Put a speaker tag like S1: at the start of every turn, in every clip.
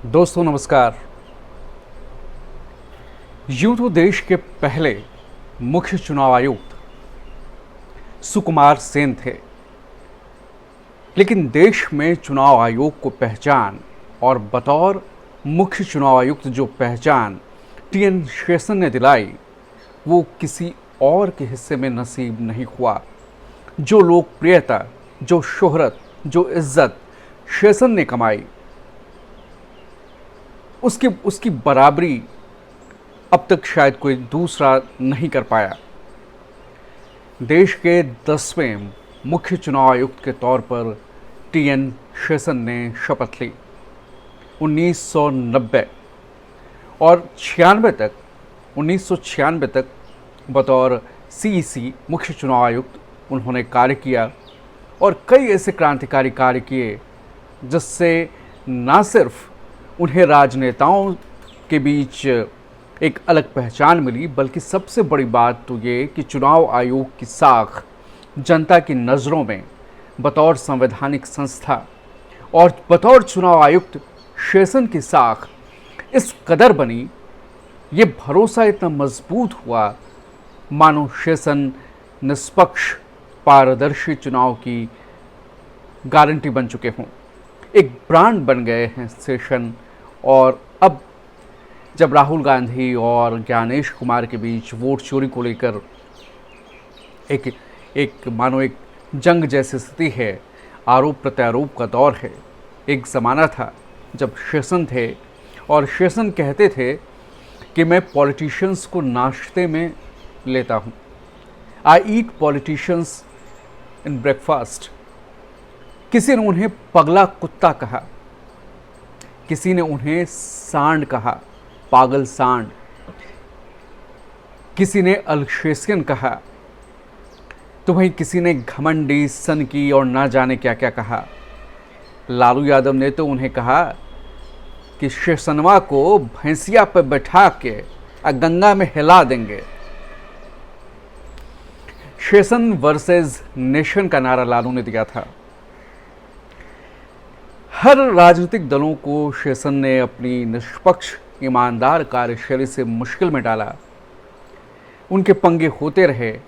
S1: दोस्तों नमस्कार। यूं तो देश के पहले मुख्य चुनाव आयुक्त सुकुमार सेन थे, लेकिन देश में चुनाव आयोग को पहचान और बतौर मुख्य चुनाव आयुक्त जो पहचान टीएन शेषन ने दिलाई, वो किसी और के हिस्से में नसीब नहीं हुआ। जो लोकप्रियता, जो शोहरत, जो इज्जत शेषन ने कमाई, उसकी बराबरी अब तक शायद कोई दूसरा नहीं कर पाया। देश के 10वें मुख्य चुनाव आयुक्त के तौर पर टीएन शेषन ने शपथ ली। 1990 और 1996 तक बतौर सीईसी मुख्य चुनाव आयुक्त उन्होंने कार्य किया और कई ऐसे क्रांतिकारी कार्य किए जिससे न सिर्फ उन्हें राजनेताओं के बीच एक अलग पहचान मिली, बल्कि सबसे बड़ी बात तो ये कि चुनाव आयोग की साख जनता की नज़रों में बतौर संवैधानिक संस्था और बतौर चुनाव आयुक्त शेषन की साख इस कदर बनी, ये भरोसा इतना मजबूत हुआ मानो शेषन निष्पक्ष पारदर्शी चुनाव की गारंटी बन चुके हों। एक ब्रांड बन गए हैं शेषन। और अब जब राहुल गांधी और ज्ञानेश कुमार के बीच वोट चोरी को लेकर एक मानो एक जंग जैसी स्थिति है, आरोप प्रत्यारोप का दौर है। एक ज़माना था जब शेषन थे और शेषन कहते थे कि मैं पॉलिटिशियंस को नाश्ते में लेता हूँ, आई ईट पॉलिटिशियंस इन ब्रेकफास्ट। किसी ने उन्हें पगला कुत्ता कहा, किसी ने उन्हें सांड कहा, पागल सांड, किसी ने अल्सेशियन कहा, तो वहीं किसी ने घमंडी, सनकी और ना जाने क्या क्या कहा। लालू यादव ने तो उन्हें कहा कि शेषनवा को भैंसिया पर बैठा के गंगा में हिला देंगे। शेषन वर्सेस नेशन का नारा लालू ने दिया था। हर राजनीतिक दलों को शेषन ने अपनी निष्पक्ष ईमानदार कार्यशैली से मुश्किल में डाला। उनके पंगे होते रहे,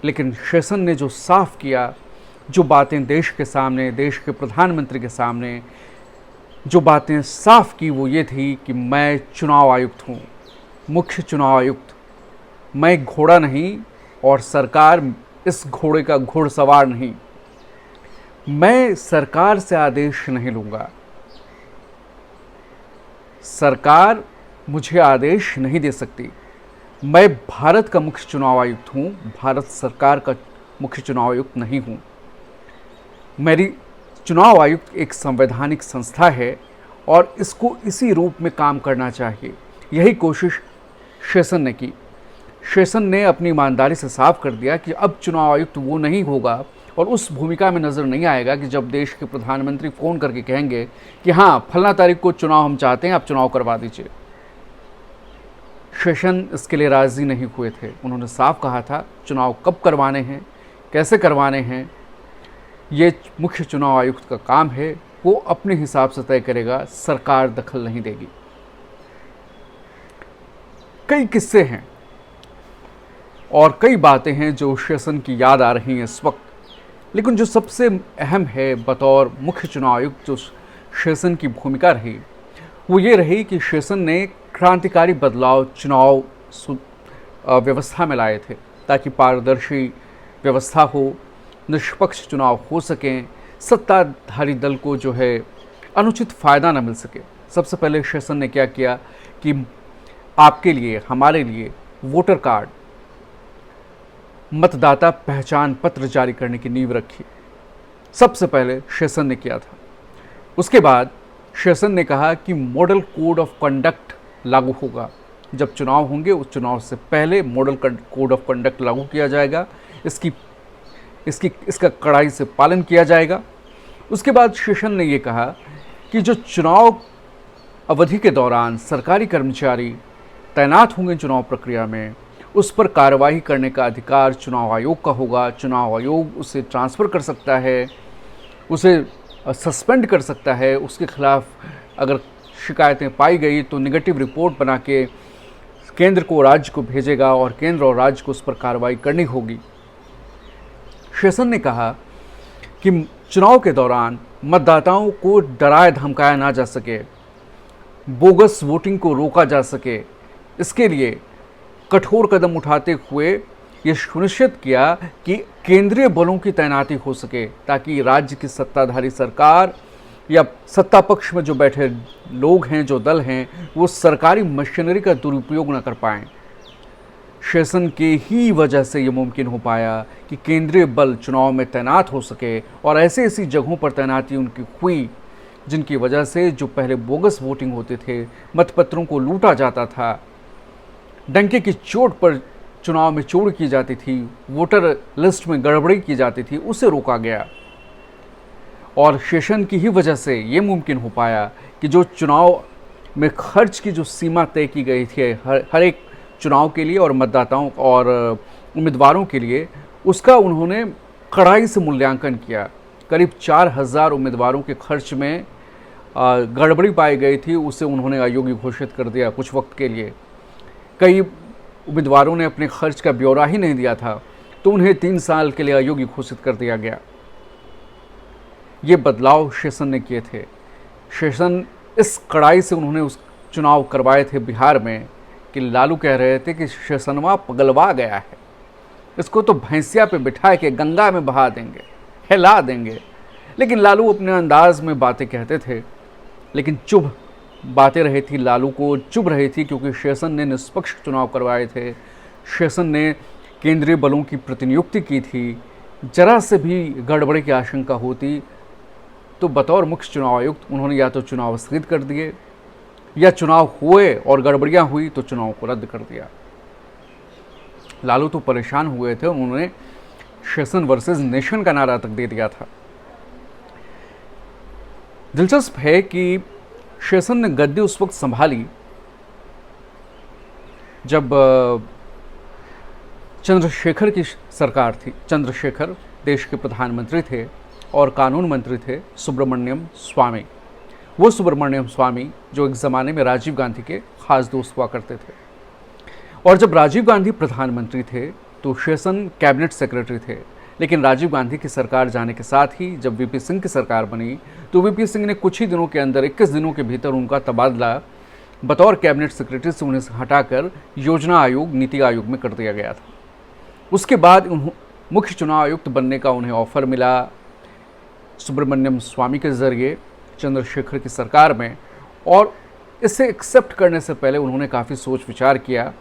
S1: लेकिन शेषन ने जो साफ किया, जो बातें देश के सामने, देश के प्रधानमंत्री के सामने जो बातें साफ की, वो ये थी कि मैं चुनाव आयुक्त हूँ, मुख्य चुनाव आयुक्त। मैं घोड़ा नहीं और सरकार इस घोड़े का घुड़सवार नहीं। मैं सरकार से आदेश नहीं लूँगा, सरकार मुझे आदेश नहीं दे सकती। मैं भारत का मुख्य चुनाव आयुक्त हूँ, भारत सरकार का मुख्य चुनाव आयुक्त नहीं हूँ। मेरी चुनाव आयुक्त एक संवैधानिक संस्था है और इसको इसी रूप में काम करना चाहिए। यही कोशिश शेषन ने की। शेषन ने अपनी ईमानदारी से साफ कर दिया कि अब चुनाव आयुक्त वो नहीं होगा और उस भूमिका में नज़र नहीं आएगा कि जब देश के प्रधानमंत्री फ़ोन करके कहेंगे कि हाँ फलना तारीख को चुनाव हम चाहते हैं, आप चुनाव करवा दीजिए। शेषन इसके लिए राज़ी नहीं हुए थे। उन्होंने साफ कहा था चुनाव कब करवाने हैं, कैसे करवाने हैं, ये मुख्य चुनाव आयुक्त का काम है, वो अपने हिसाब से तय करेगा, सरकार दखल नहीं देगी। कई किस्से हैं और कई बातें हैं जो शेषन की याद आ रही हैं इस वक्त, लेकिन जो सबसे अहम है बतौर मुख्य चुनाव आयुक्त जो शेषन की भूमिका रही, वो ये रही कि शेषन ने क्रांतिकारी बदलाव चुनाव व्यवस्था में लाए थे ताकि पारदर्शी व्यवस्था हो, निष्पक्ष चुनाव हो सकें, सत्ताधारी दल को जो है अनुचित फ़ायदा न मिल सके। सबसे पहले शेषन ने क्या किया कि आपके लिए, हमारे लिए वोटर कार्ड, मतदाता पहचान पत्र जारी करने की नींव रखी। सबसे पहले शेषन ने किया था। उसके बाद शेषन ने कहा कि मॉडल कोड ऑफ कंडक्ट लागू होगा। जब चुनाव होंगे उस चुनाव से पहले मॉडल कोड ऑफ कंडक्ट लागू किया जाएगा, इसका कड़ाई से पालन किया जाएगा। उसके बाद शेषन ने ये कहा कि जो चुनाव अवधि के दौरान सरकारी कर्मचारी तैनात होंगे चुनाव प्रक्रिया में, उस पर कार्रवाई करने का अधिकार चुनाव आयोग का होगा। चुनाव आयोग उसे ट्रांसफ़र कर सकता है, उसे सस्पेंड कर सकता है, उसके खिलाफ अगर शिकायतें पाई गई तो नेगेटिव रिपोर्ट बना के केंद्र को राज्य को भेजेगा और केंद्र और राज्य को उस पर कार्रवाई करनी होगी। शेषन ने कहा कि चुनाव के दौरान मतदाताओं को डराया धमकाया ना जा सके, बोगस वोटिंग को रोका जा सके, इसके लिए कठोर कदम उठाते हुए ये सुनिश्चित किया कि केंद्रीय बलों की तैनाती हो सके ताकि राज्य की सत्ताधारी सरकार या सत्ता पक्ष में जो बैठे लोग हैं, जो दल हैं, वो सरकारी मशीनरी का दुरुपयोग न कर पाएं। शेषन के ही वजह से ये मुमकिन हो पाया कि केंद्रीय बल चुनाव में तैनात हो सके और ऐसी जगहों पर तैनाती उनकी हुई जिनकी वजह से जो पहले बोगस वोटिंग होते थे, मतपत्रों को लूटा जाता था, डंके की चोट पर चुनाव में चोरी की जाती थी, वोटर लिस्ट में गड़बड़ी की जाती थी, उसे रोका गया। और शेषन की ही वजह से ये मुमकिन हो पाया कि जो चुनाव में खर्च की जो सीमा तय की गई थी हर एक चुनाव के लिए और मतदाताओं और उम्मीदवारों के लिए, उसका उन्होंने कड़ाई से मूल्यांकन किया। करीब 4000 उम्मीदवारों के खर्च में गड़बड़ी पाई गई थी, उसे उन्होंने अयोग्य घोषित कर दिया कुछ वक्त के लिए। कई उम्मीदवारों ने अपने खर्च का ब्यौरा ही नहीं दिया था तो उन्हें 3 साल के लिए अयोग्य घोषित कर दिया गया। ये बदलाव शेषन ने किए थे। शेषन इस कड़ाई से उन्होंने उस चुनाव करवाए थे बिहार में कि लालू कह रहे थे कि शेषनवा पगलवा गया है, इसको तो भैंसिया पे बिठा के गंगा में बहा देंगे, हिला देंगे। लेकिन लालू अपने अंदाज में बातें कहते थे, लेकिन चुभ बातें रही थी, लालू को चुभ रही थी क्योंकि शेषन ने निष्पक्ष चुनाव करवाए थे। शेषन ने केंद्रीय बलों की प्रतिनियुक्ति की थी। जरा से भी गड़बड़ी की आशंका होती तो बतौर मुख्य चुनाव आयुक्त उन्होंने या तो चुनाव स्थगित कर दिए या चुनाव हुए और गड़बड़ियां हुई तो चुनाव को रद्द कर दिया। लालू तो परेशान हुए थे, उन्होंने शेषन वर्सेस नेशन का नारा तक दे दिया था। दिलचस्प है कि शेषन ने गद्दी उस वक्त संभाली जब चंद्रशेखर की सरकार थी। चंद्रशेखर देश के प्रधानमंत्री थे और कानून मंत्री थे सुब्रमण्यम स्वामी। वो सुब्रमण्यम स्वामी जो एक ज़माने में राजीव गांधी के खास दोस्त हुआ करते थे। और जब राजीव गांधी प्रधानमंत्री थे तो शेषन कैबिनेट सेक्रेटरी थे। लेकिन राजीव गांधी की सरकार जाने के साथ ही जब वीपी सिंह की सरकार बनी तो वीपी सिंह ने कुछ ही दिनों के अंदर 21 दिनों के भीतर उनका तबादला बतौर कैबिनेट सेक्रेटरी से उन्हें हटाकर योजना आयोग, नीति आयोग में कर दिया गया था। उसके बाद मुख्य चुनाव आयुक्त बनने का उन्हें ऑफर मिला सुब्रमण्यम स्वामी के जरिए चंद्रशेखर की सरकार में, और इसे एक्सेप्ट करने से पहले उन्होंने काफ़ी सोच विचार किया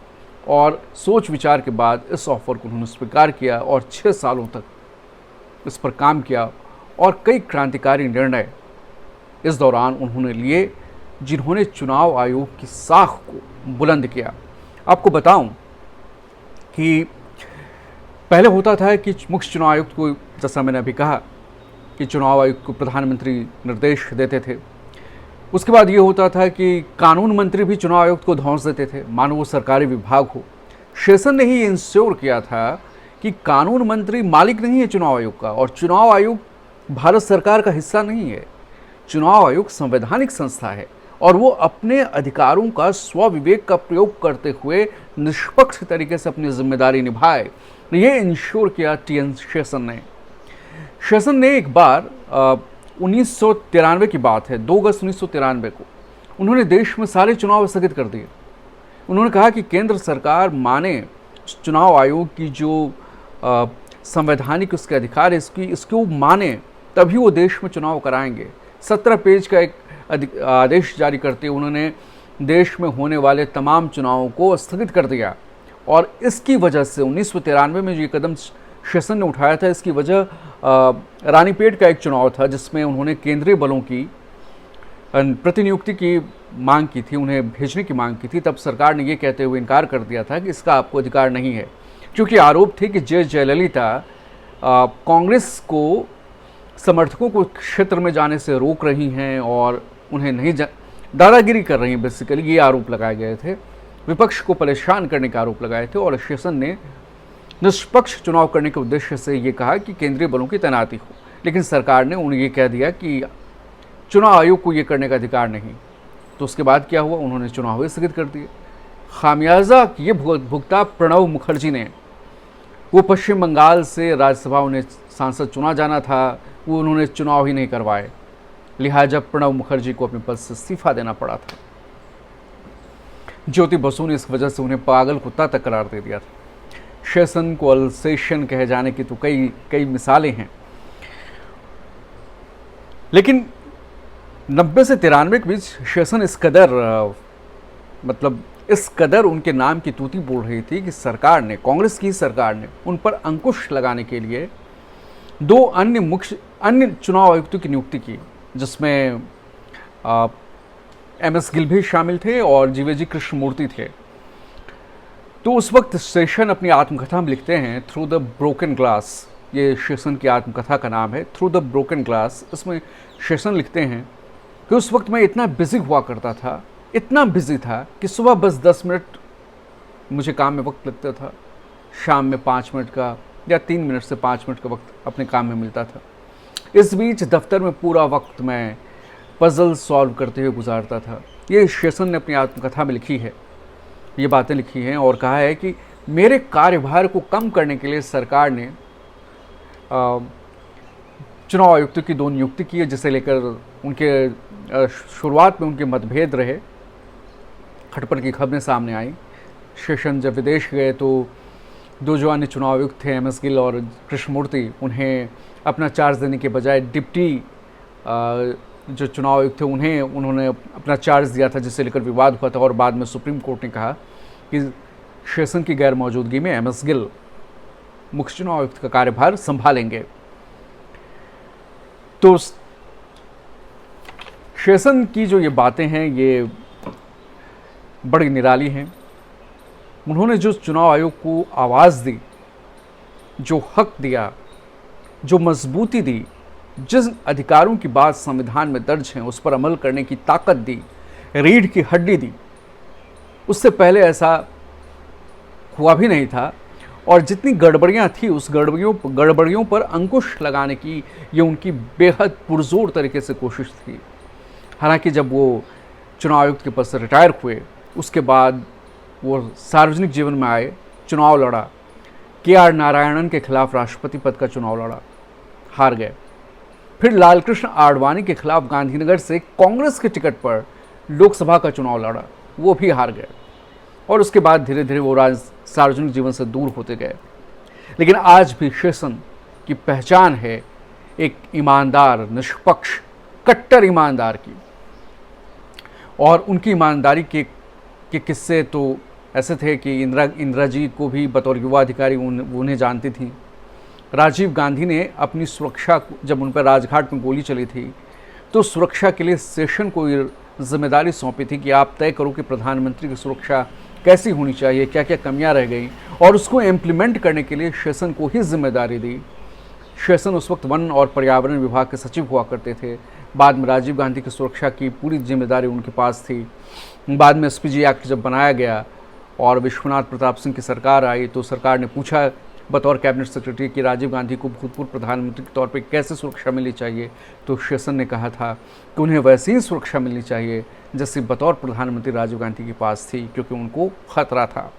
S1: और सोच विचार के बाद इस ऑफर को उन्होंने स्वीकार किया और 6 सालों तक इस पर काम किया और कई क्रांतिकारी निर्णय इस दौरान उन्होंने लिए जिन्होंने चुनाव आयोग की साख को बुलंद किया। आपको बताऊं कि पहले होता था कि मुख्य चुनाव आयुक्त को, जैसा मैंने अभी कहा, कि चुनाव आयुक्त को प्रधानमंत्री निर्देश देते थे। उसके बाद ये होता था कि कानून मंत्री भी चुनाव आयुक्त को धौंस देते थे, मानो वो सरकारी विभाग हो। शेषन ने ही इंश्योर किया था कि कानून मंत्री मालिक नहीं है चुनाव आयोग का और चुनाव आयोग भारत सरकार का हिस्सा नहीं है। चुनाव आयोग संवैधानिक संस्था है और वो अपने अधिकारों का स्वविवेक का प्रयोग करते हुए निष्पक्ष तरीके से अपनी जिम्मेदारी निभाए। ये इंश्योर किया टीएन शेषन ने। शेषन ने एक बार 1993 की बात है, 2 अगस्त 1993 को उन्होंने देश में सारे चुनाव स्थगित कर दिए। उन्होंने कहा कि केंद्र सरकार माने चुनाव आयोग की जो संवैधानिक उसके अधिकार है इसको माने तभी वो देश में चुनाव कराएंगे। 17 पेज का एक आदेश जारी करते उन्होंने देश में होने वाले तमाम चुनावों को स्थगित कर दिया। और इसकी वजह से 1993 में जो ये कदम शेषन ने उठाया था, इसकी वजह रानीपेट का एक चुनाव था जिसमें उन्होंने केंद्रीय बलों की प्रतिनियुक्ति की मांग की थी, उन्हें भेजने की मांग की थी। तब सरकार ने ये कहते हुए इनकार कर दिया था कि इसका आपको अधिकार नहीं है, क्योंकि आरोप थे कि जयललिता कांग्रेस को समर्थकों को क्षेत्र में जाने से रोक रही हैं और उन्हें नहीं दादागिरी कर रही हैं। बेसिकली ये आरोप लगाए गए थे, विपक्ष को परेशान करने का आरोप लगाए थे। और शेषन ने निष्पक्ष चुनाव करने के उद्देश्य से ये कहा कि केंद्रीय बलों की तैनाती हो, लेकिन सरकार ने उन्हें ये कह दिया कि चुनाव आयोग को ये करने का अधिकार नहीं। तो उसके बाद क्या हुआ, उन्होंने चुनाव ही स्थगित कर दिए। खामियाजा ये भुगता प्रणब मुखर्जी ने। वो पश्चिम बंगाल से राज्यसभा उन्हें सांसद चुना जाना था, वो उन्होंने चुनाव ही नहीं करवाए, लिहाजा प्रणब मुखर्जी को अपने पद से इस्तीफा देना पड़ा था। ज्योति बसु ने इस वजह से उन्हें पागल कुत्ता तक करार दे दिया था। शेषन को अल्सेशन कहे जाने की तो कई मिसालें हैं, लेकिन 90 से 93 के बीच शेषन इस कदर उनके नाम की तूती बोल रही थी कि सरकार ने, कांग्रेस की सरकार ने उन पर अंकुश लगाने के लिए 2 अन्य चुनाव आयुक्तों की नियुक्ति की, जिसमें MS गिल भी शामिल थे और GVG कृष्णमूर्ति थे। तो उस वक्त शेषन अपनी आत्मकथा में लिखते हैं, थ्रू द ब्रोकन ग्लास, ये शेषन की आत्मकथा का नाम है, थ्रू द ब्रोकन ग्लास। इसमें शेषन लिखते हैं कि उस वक्त मैं इतना बिजी हुआ करता था, इतना बिजी था कि सुबह बस 10 मिनट मुझे काम में वक्त लगता था, शाम में 5 मिनट का या 3 मिनट से 5 मिनट का वक्त अपने काम में मिलता था। इस बीच दफ्तर में पूरा वक्त मैं पजल सॉल्व करते हुए गुजारता था। ये शेषन ने अपनी आत्मकथा में लिखी है, ये बातें लिखी हैं और कहा है कि मेरे कार्यभार को कम करने के लिए सरकार ने चुनाव आयुक्तों की 2 नियुक्ति की है, जिसे लेकर उनके शुरुआत में उनके मतभेद रहे, खटपट की खबरें सामने आई। शेषन जब विदेश गए तो 2 जो अन्य चुनाव आयुक्त थे, MS गिल और कृष्णमूर्ति, उन्हें अपना चार्ज देने के बजाय डिप्टी जो चुनाव आयुक्त थे उन्होंने अपना चार्ज दिया था, जिसे लेकर विवाद हुआ था और बाद में सुप्रीम कोर्ट ने कहा कि शेषन की गैर मौजूदगी में MS गिल मुख्य चुनाव आयुक्त का कार्यभार संभालेंगे। तो शेषन की जो ये बातें हैं ये बड़ी निराली हैं। उन्होंने जो चुनाव आयोग को आवाज़ दी, जो हक दिया, जो मजबूती दी, जिस अधिकारों की बात संविधान में दर्ज हैं उस पर अमल करने की ताकत दी, रीढ़ की हड्डी दी, उससे पहले ऐसा हुआ भी नहीं था। और जितनी गड़बड़ियां थी उस गड़बड़ियों पर अंकुश लगाने की ये उनकी बेहद पुरजोर तरीके से कोशिश थी। हालांकि जब वो चुनाव आयुक्त के पद से रिटायर हुए, उसके बाद वो सार्वजनिक जीवन में आए, चुनाव लड़ा, KR नारायणन के खिलाफ राष्ट्रपति पद का चुनाव लड़ा, हार गए। फिर लालकृष्ण आडवाणी के खिलाफ गांधीनगर से कांग्रेस के टिकट पर लोकसभा का चुनाव लड़ा, वो भी हार गए। और उसके बाद धीरे धीरे वो सार्वजनिक जीवन से दूर होते गए। लेकिन आज भी शेषन की पहचान है एक ईमानदार, निष्पक्ष, कट्टर ईमानदार की। और उनकी ईमानदारी के किस्से तो ऐसे थे कि इंदिरा जी को भी बतौर युवा अधिकारी उन्हें जानती थी। राजीव गांधी ने अपनी सुरक्षा, जब उन पर राजघाट में गोली चली थी, तो सुरक्षा के लिए शेषन को जिम्मेदारी सौंपी थी कि आप तय करो कि प्रधानमंत्री की सुरक्षा कैसी होनी चाहिए, क्या क्या कमियां रह गई, और उसको इम्प्लीमेंट करने के लिए शेषन को ही जिम्मेदारी दी। शेषन उस वक्त वन और पर्यावरण विभाग के सचिव हुआ करते थे। बाद में राजीव गांधी की सुरक्षा की पूरी जिम्मेदारी उनके पास थी। बाद में SPG एक्ट जब बनाया गया और विश्वनाथ प्रताप सिंह की सरकार आई, तो सरकार ने पूछा बतौर कैबिनेट सेक्रेटरी कि राजीव गांधी को भूतपूर्व प्रधानमंत्री के तौर पे कैसे सुरक्षा मिलनी चाहिए, तो शेषन ने कहा था कि उन्हें वैसी ही सुरक्षा मिलनी चाहिए जैसे बतौर प्रधानमंत्री राजीव गांधी के पास थी, क्योंकि उनको खतरा था।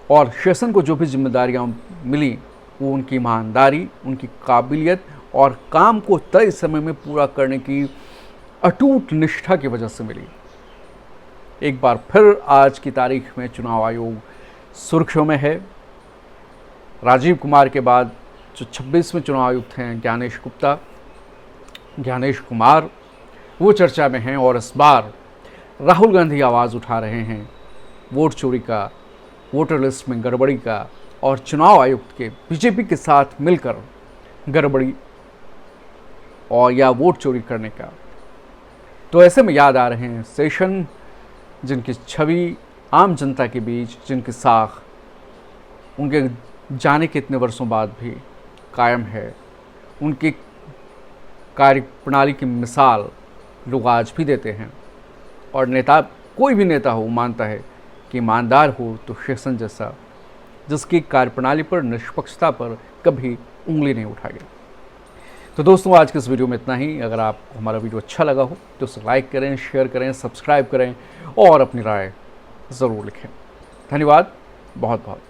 S1: और शेषन को जो भी जिम्मेदारियां मिली वो उनकी ईमानदारी, उनकी काबिलियत और काम को तय समय में पूरा करने की अटूट निष्ठा की वजह से मिली। एक बार फिर आज की तारीख में चुनाव आयोग सुर्खियों में है। राजीव कुमार के बाद जो 26वें चुनाव आयुक्त हैं ज्ञानेश कुमार, वो चर्चा में हैं। और इस बार राहुल गांधी आवाज़ उठा रहे हैं वोट चोरी का, वोटर लिस्ट में गड़बड़ी का और चुनाव आयुक्त के बीजेपी के साथ मिलकर गड़बड़ी और या वोट चोरी करने का। तो ऐसे में याद आ रहे हैं शेषन, जिनकी छवि आम जनता के बीच, जिनकी साख उनके जाने के इतने वर्षों बाद भी कायम है। उनकी कार्यप्रणाली की मिसाल लोग आज भी देते हैं। और नेता, कोई भी नेता हो, मानता है कि ईमानदार हो तो शेषन जैसा, जिसकी कार्यप्रणाली पर, निष्पक्षता पर कभी उंगली नहीं उठाई। तो तो दोस्तों आज के इस वीडियो में इतना ही। अगर आपको हमारा वीडियो अच्छा लगा हो तो उसे लाइक करें, शेयर करें, सब्सक्राइब करें और अपनी राय ज़रूर लिखें। धन्यवाद बहुत बहुत।